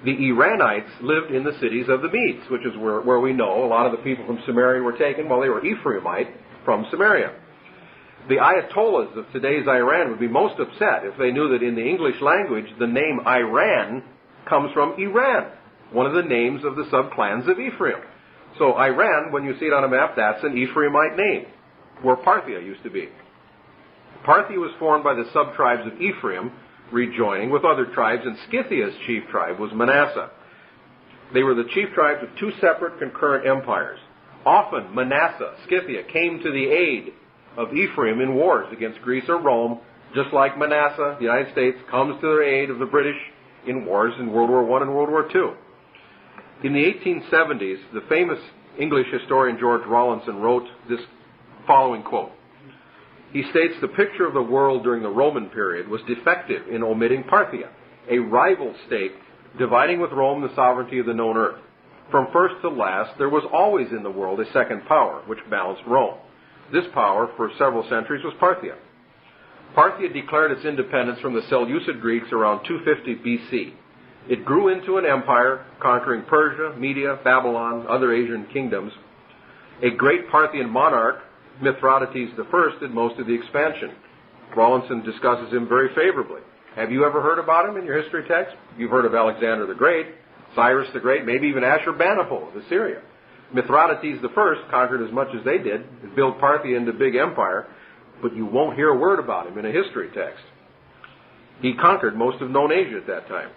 The Iranites lived in the cities of the Medes, which is where we know a lot of the people from Samaria were taken while they were Ephraimite from Samaria. The Ayatollahs of today's Iran would be most upset if they knew that in the English language the name Iran comes from Iran, one of the names of the sub-clans of Ephraim. So Iran, when you see it on a map, that's an Ephraimite name, where Parthia used to be. Parthia was formed by the sub-tribes of Ephraim rejoining with other tribes, and Scythia's chief tribe was Manasseh. They were the chief tribes of two separate concurrent empires. Often Manasseh, Scythia, came to the aid of Ephraim in wars against Greece or Rome, just like Manasseh, the United States, comes to the aid of the British in wars in World War I and World War II. In the 1870s, the famous English historian George Rawlinson wrote this following quote. He states the picture of the world during the Roman period was defective in omitting Parthia, a rival state dividing with Rome the sovereignty of the known earth. From first to last, there was always in the world a second power, which balanced Rome. This power, for several centuries, was Parthia. Parthia declared its independence from the Seleucid Greeks around 250 BC. It grew into an empire, conquering Persia, Media, Babylon, other Asian kingdoms. A great Parthian monarch, Mithridates I, did most of the expansion. Rawlinson discusses him very favorably. Have you ever heard about him in your history text? You've heard of Alexander the Great, Cyrus the Great, maybe even Ashurbanipal of Assyria. Mithridates I conquered as much as they did, and built Parthia into a big empire, but you won't hear a word about him in a history text. He conquered most of known Asia at that time.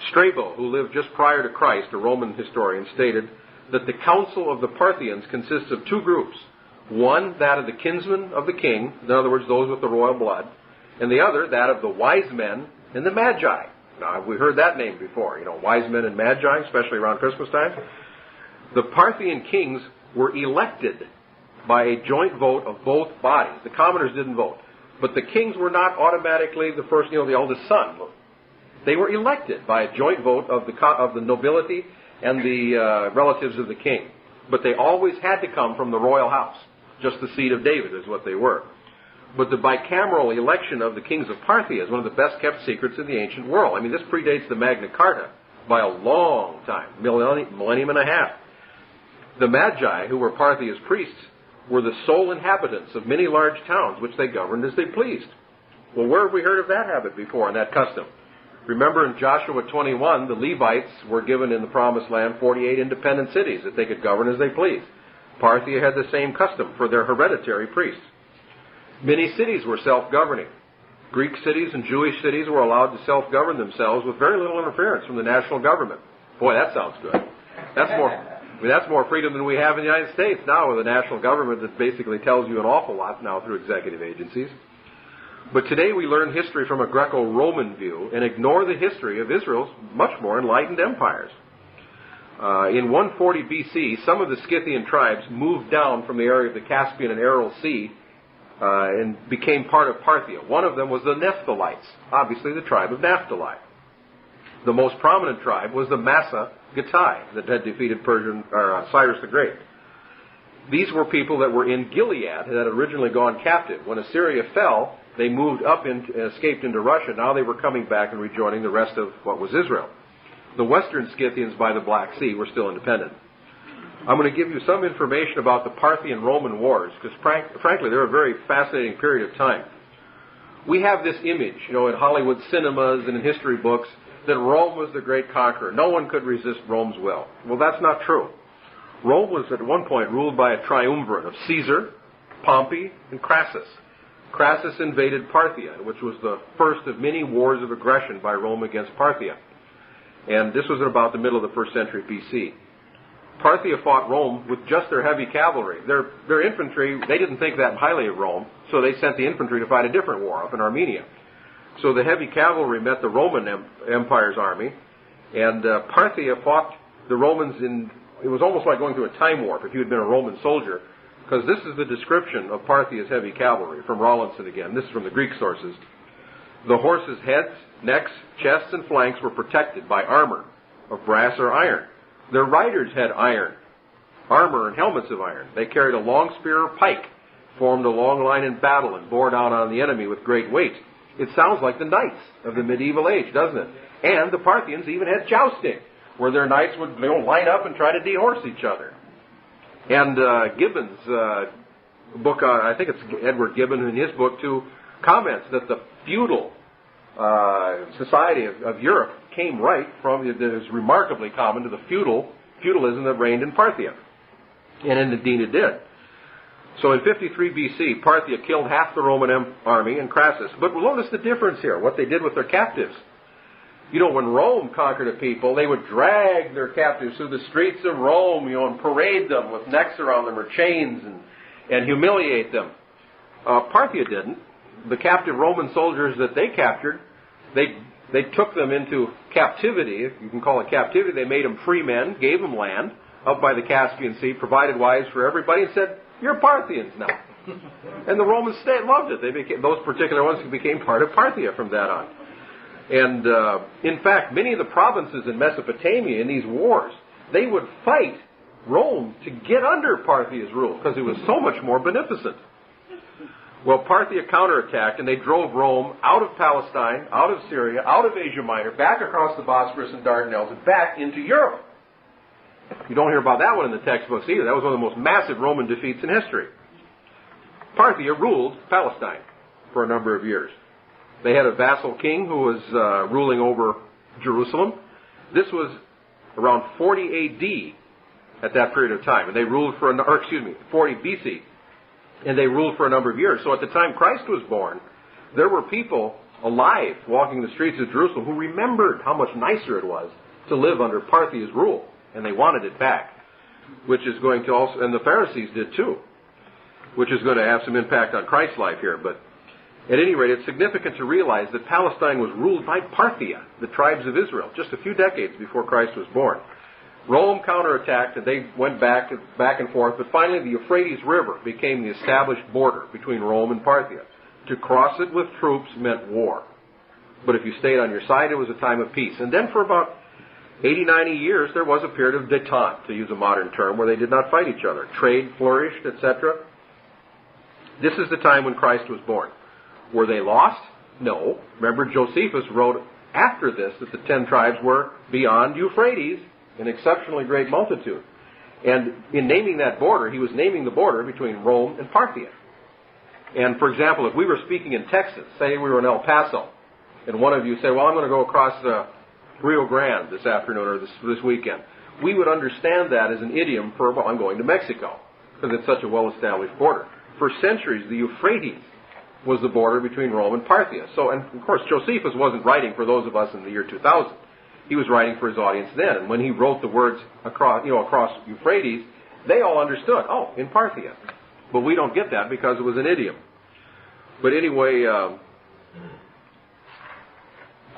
Strabo, who lived just prior to Christ, a Roman historian, stated that the council of the Parthians consists of two groups. One, that of the kinsmen of the king, in other words, those with the royal blood, and the other, that of the wise men and the magi. Now, we heard that name before, wise men and magi, especially around Christmas time. The Parthian kings were elected by a joint vote of both bodies. The commoners didn't vote. But the kings were not automatically the first, the eldest son. They were elected by a joint vote of the nobility and the relatives of the king. But they always had to come from the royal house. Just the seed of David is what they were. But the bicameral election of the kings of Parthia is one of the best-kept secrets in the ancient world. I mean, this predates the Magna Carta by a long time, millennium and a half. The Magi, who were Parthia's priests, were the sole inhabitants of many large towns, which they governed as they pleased. Well, where have we heard of that habit before and that custom? Remember in Joshua 21, the Levites were given in the Promised Land 48 independent cities that they could govern as they pleased. Parthia had the same custom for their hereditary priests. Many cities were self-governing. Greek cities and Jewish cities were allowed to self-govern themselves with very little interference from the national government. Boy, that sounds good. That's more freedom than we have in the United States now, with a national government that basically tells you an awful lot now through executive agencies. But today we learn history from a Greco-Roman view and ignore the history of Israel's much more enlightened empires. In 140 BC, some of the Scythian tribes moved down from the area of the Caspian and Aral Sea and became part of Parthia. One of them was the Naphtalites, obviously the tribe of Naphtali. The most prominent tribe was the Massa Gittai that had defeated Cyrus the Great. These were people that were in Gilead that had originally gone captive. When Assyria fell, they moved up and escaped into Russia. Now they were coming back and rejoining the rest of what was Israel. The western Scythians by the Black Sea were still independent. I'm going to give you some information about the Parthian-Roman wars, because frankly, they're a very fascinating period of time. We have this image, in Hollywood cinemas and in history books, that Rome was the great conqueror. No one could resist Rome's will. Well, that's not true. Rome was at one point ruled by a triumvirate of Caesar, Pompey, and Crassus. Crassus invaded Parthia, which was the first of many wars of aggression by Rome against Parthia. And this was at about the middle of the 1st century BC. Parthia fought Rome with just their heavy cavalry. Their infantry, they didn't think that highly of Rome, so they sent the infantry to fight a different war up in Armenia. So the heavy cavalry met the Roman Empire's army, and Parthia fought the Romans it was almost like going through a time warp if you had been a Roman soldier, because this is the description of Parthia's heavy cavalry from Rawlinson again. This is from the Greek sources. The horses' heads, necks, chests, and flanks were protected by armor of brass or iron. Their riders had armor and helmets of iron. They carried a long spear or pike, formed a long line in battle, and bore down on the enemy with great weight. It sounds like the knights of the medieval age, doesn't it? And the Parthians even had jousting, where their knights would line up and try to dehorse each other. And Gibbon's book, I think it's Edward Gibbon in his book too, comments that the feudal society of Europe came right from, it is remarkably common to the feudalism that reigned in Parthia. And indeed it did. So in 53 BC, Parthia killed half the Roman army and Crassus. But notice the difference here, what they did with their captives. When Rome conquered a people, they would drag their captives through the streets of Rome, and parade them with necks around them or chains and humiliate them. Parthia didn't. The captive Roman soldiers that they captured, they took them into captivity, if you can call it captivity. They made them free men, gave them land up by the Caspian Sea, provided wives for everybody, and said, "You're Parthians now." And the Roman state loved it. Those particular ones became part of Parthia from that on. And in fact, many of the provinces in Mesopotamia in these wars, they would fight Rome to get under Parthia's rule because it was so much more beneficent. Well, Parthia counterattacked, and they drove Rome out of Palestine, out of Syria, out of Asia Minor, back across the Bosphorus and Dardanelles, and back into Europe. You don't hear about that one in the textbooks either. That was one of the most massive Roman defeats in history. Parthia ruled Palestine for a number of years. They had a vassal king who was ruling over Jerusalem. This was around 40 AD at that period of time. And they ruled 40 BC. And they ruled for a number of years. So at the time Christ was born, there were people alive walking the streets of Jerusalem who remembered how much nicer it was to live under Parthia's rule. And they wanted it back. Which is going to also, and the Pharisees did too, which is going to have some impact on Christ's life here. But at any rate, it's significant to realize that Palestine was ruled by Parthia, the tribes of Israel, just a few decades before Christ was born. Rome counterattacked, and they went back and forth, but finally the Euphrates River became the established border between Rome and Parthia. To cross it with troops meant war. But if you stayed on your side, it was a time of peace. And then for about 80, 90 years, there was a period of détente, to use a modern term, where they did not fight each other. Trade flourished, etc. This is the time when Christ was born. Were they lost? No. Remember, Josephus wrote after this that the 10 tribes were beyond Euphrates, an exceptionally great multitude. And in naming that border, he was naming the border between Rome and Parthia. And for example, if we were speaking in Texas, say we were in El Paso, and one of you said, well, I'm going to go across the Rio Grande this afternoon or this weekend, we would understand that as an idiom for, well, I'm going to Mexico, because it's such a well-established border. For centuries, the Euphrates was the border between Rome and Parthia. So, and of course, Josephus wasn't writing for those of us in the year 2000. He was writing for his audience then. And when he wrote the words across Euphrates, they all understood, oh, in Parthia. But we don't get that because it was an idiom. But anyway, I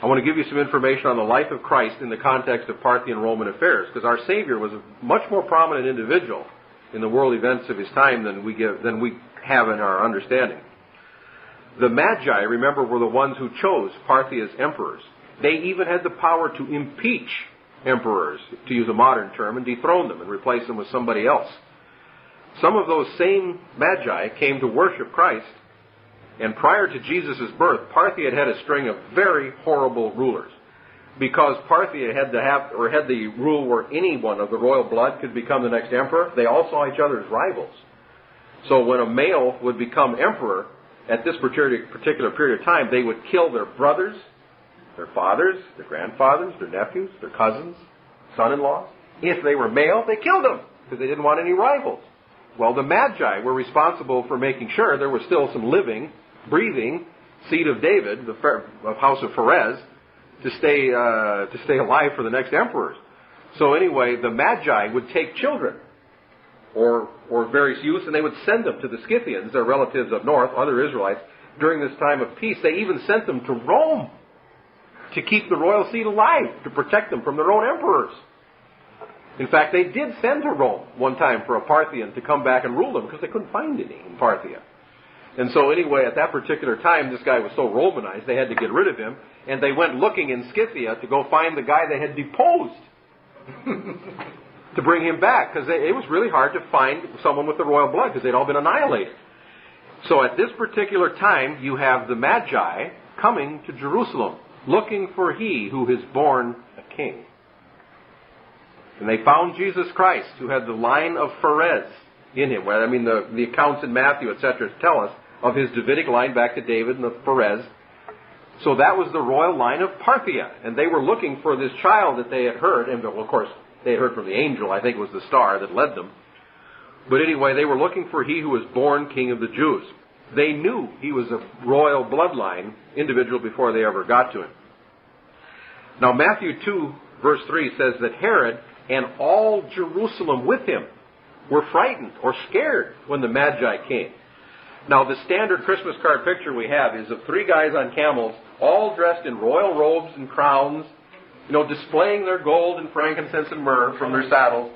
want to give you some information on the life of Christ in the context of Parthian Roman affairs, because our Savior was a much more prominent individual in the world events of his time than we have in our understanding. The Magi, remember, were the ones who chose Parthia's emperors. They even had the power to impeach emperors, to use a modern term, and dethrone them and replace them with somebody else. Some of those same Magi came to worship Christ, and prior to Jesus' birth, Parthia had a string of very horrible rulers. Because Parthia had the rule where anyone of the royal blood could become the next emperor, they all saw each other as rivals. So when a male would become emperor, at this particular period of time, they would kill their brothers, their fathers, their grandfathers, their nephews, their cousins, son-in-laws. If they were male, they killed them because they didn't want any rivals. Well, the Magi were responsible for making sure there was still some living, breathing seed of David, of House of Perez, to stay alive for the next emperors. So anyway, the Magi would take children or various youths, and they would send them to the Scythians, their relatives up north, other Israelites, during this time of peace. They even sent them to Rome to keep the royal seed alive, to protect them from their own emperors. In fact, they did send to Rome one time for a Parthian to come back and rule them because they couldn't find any in Parthia. And so anyway, at that particular time, this guy was so Romanized, they had to get rid of him, and they went looking in Scythia to go find the guy they had deposed to bring him back, because it was really hard to find someone with the royal blood because they'd all been annihilated. So at this particular time, you have the Magi coming to Jerusalem, looking for he who is born a king. And they found Jesus Christ, who had the line of Perez in him. I mean, the accounts in Matthew, etc., tell us of his Davidic line back to David and the Perez. So that was the royal line of Parthia. And they were looking for this child that they had heard. And, well, of course, they had heard from the angel. I think it was the star that led them. But anyway, they were looking for he who was born King of the Jews. They knew he was a royal bloodline individual before they ever got to him. Now, Matthew 2, verse 3 says that Herod and all Jerusalem with him were frightened or scared when the Magi came. Now, the standard Christmas card picture we have is of 3 guys on camels, all dressed in royal robes and crowns, displaying their gold and frankincense and myrrh from their saddles.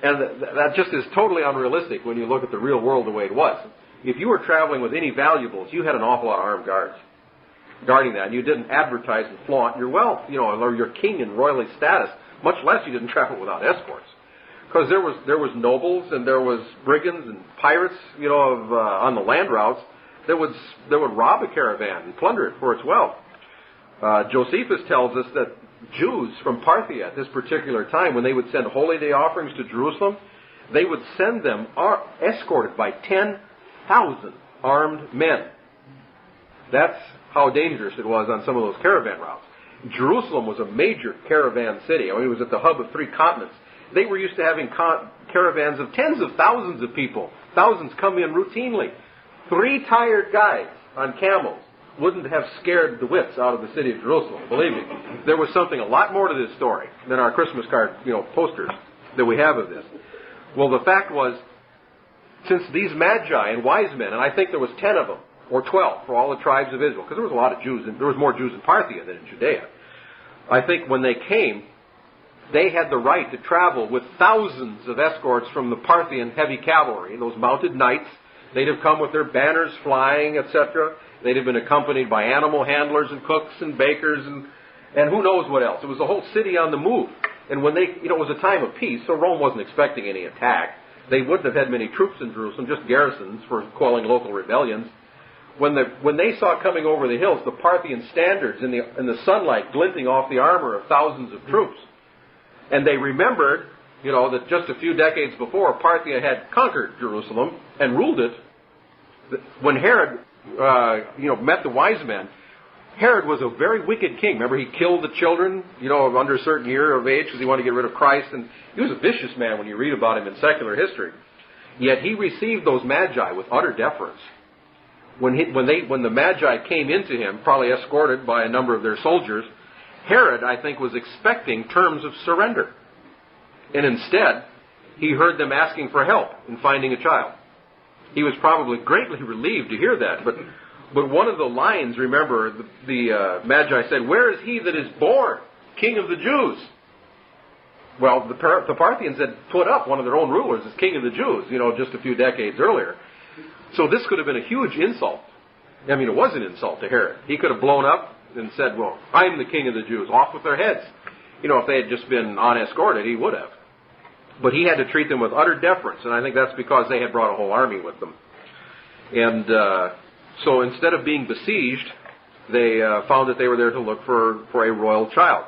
And that just is totally unrealistic when you look at the real world the way it was. If you were traveling with any valuables, you had an awful lot of armed guards guarding that. And you didn't advertise and flaunt your wealth, or your king and royal status, much less you didn't travel without escorts. Because there was nobles and there was brigands and pirates, on the land routes that would rob a caravan and plunder it for its wealth. Josephus tells us that Jews from Parthia at this particular time, when they would send holy day offerings to Jerusalem, they would send them escorted by 10,000 armed men. That's how dangerous it was on some of those caravan routes. Jerusalem was a major caravan city. I mean, it was at the hub of 3 continents. They were used to having caravans of tens of thousands of people. Thousands come in routinely. 3 tired guys on camels wouldn't have scared the wits out of the city of Jerusalem. Believe me. There was something a lot more to this story than our Christmas card, posters that we have of this. Well, the fact was, since these magi and wise men, and I think there was 10 of them, or 12 for all the tribes of Israel, because there was a lot of Jews, and there was more Jews in Parthia than in Judea. I think when they came, they had the right to travel with thousands of escorts from the Parthian heavy cavalry, those mounted knights. They'd have come with their banners flying, etc. They'd have been accompanied by animal handlers and cooks and bakers and who knows what else. It was a whole city on the move. And when it was a time of peace, so Rome wasn't expecting any attack. They wouldn't have had many troops in Jerusalem, just garrisons for quelling local rebellions. When they saw coming over the hills the Parthian standards in the sunlight glinting off the armor of thousands of troops, and they remembered, that just a few decades before Parthia had conquered Jerusalem and ruled it. When Herod, met the wise men, Herod was a very wicked king. Remember, he killed the children, under a certain year of age because he wanted to get rid of Christ. And he was a vicious man when you read about him in secular history. Yet he received those magi with utter deference. When the magi came into him, probably escorted by a number of their soldiers, Herod, I think, was expecting terms of surrender. And instead, he heard them asking for help in finding a child. He was probably greatly relieved to hear that. But one of the lines, remember, the Magi said, "Where is he that is born, King of the Jews?" Well, the Parthians had put up one of their own rulers as King of the Jews, just a few decades earlier. So this could have been a huge insult. I mean, it was an insult to Herod. He could have blown up and said, "Well, I'm the King of the Jews. Off with their heads." If they had just been unescorted, he would have. But he had to treat them with utter deference, and I think that's because they had brought a whole army with them. And so instead of being besieged, they found that they were there to look for a royal child.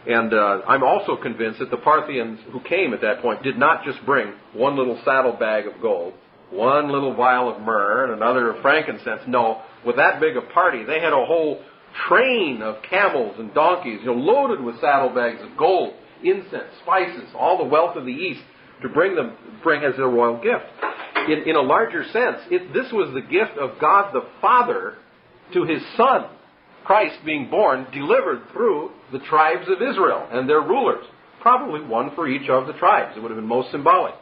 And I'm also convinced that the Parthians who came at that point did not just bring one little saddlebag of gold, one little vial of myrrh, and another of frankincense. No, with that big a party, they had a whole train of camels and donkeys, loaded with saddlebags of gold, incense, spices, all the wealth of the East to bring as their royal gift. In a larger sense, this was the gift of God the Father to His Son, Christ being born, delivered through the tribes of Israel and their rulers, probably one for each of the tribes. It would have been most symbolic.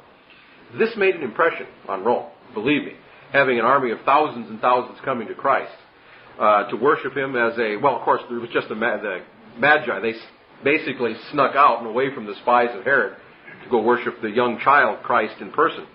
This made an impression on Rome, believe me, having an army of thousands and thousands coming to Christ to worship Him as of course, it was just the Magi. They basically snuck out and away from the spies of Herod to go worship the young child Christ in person.